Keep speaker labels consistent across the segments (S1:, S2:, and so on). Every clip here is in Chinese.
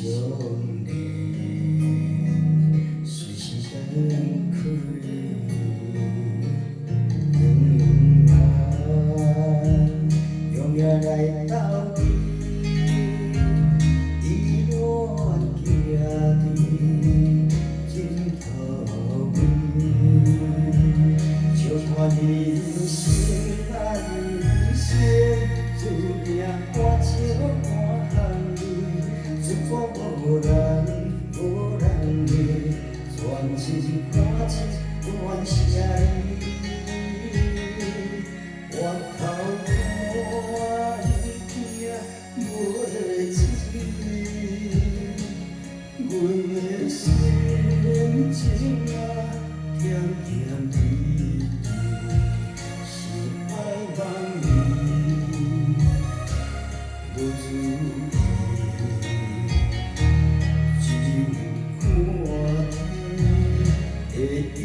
S1: 少年，随时等开，永远来斗阵，依恋行伫前头位，笑看人生啊人生，注定汗笑汗含泪，出国无人无人理，全是看清断舍离。回头看伊行袂记，阮的心情啊甜甜蜜蜜，是爱望你，无注意，只有看天的意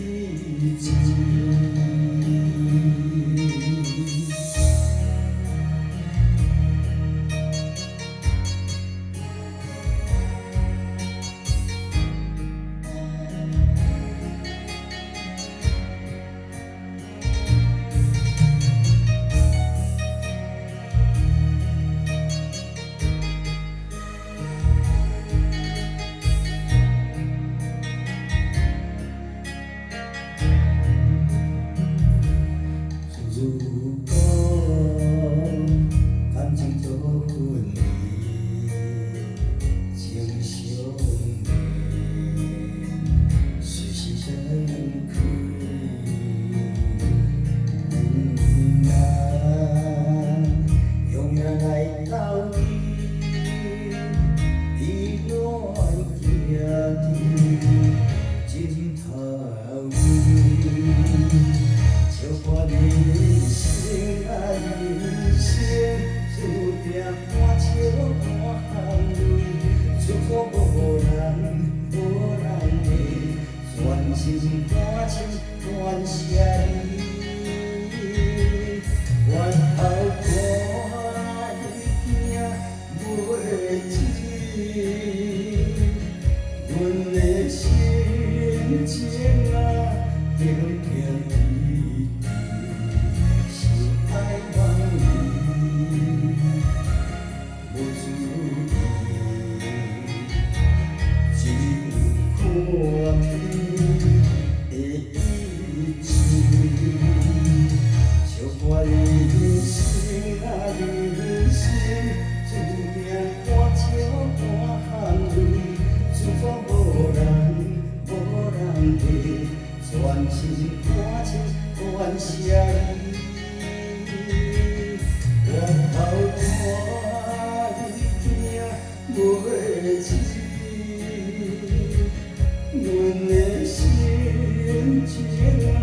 S1: 志。如果感情做分离，情相恋，随时等开。永远来斗阵，依恋行伫前头位。笑看人生啊人生，注定汗笑汗含泪，出国无人无人理，全心看清断舍离。回头看伊行袂记，阮的心情啊甜甜蜜蜜。爱望你，无注意，只有看天的意志。笑看人生啊人生，注定汗笑汗含泪，出国无人无人理，全是看清断舍离。回头看伊行袂记，阮的心情啊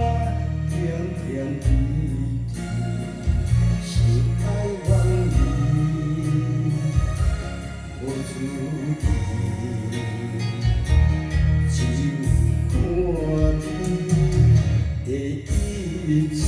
S1: 甜甜蜜蜜，是爱望你，无注意，只有看天的意志。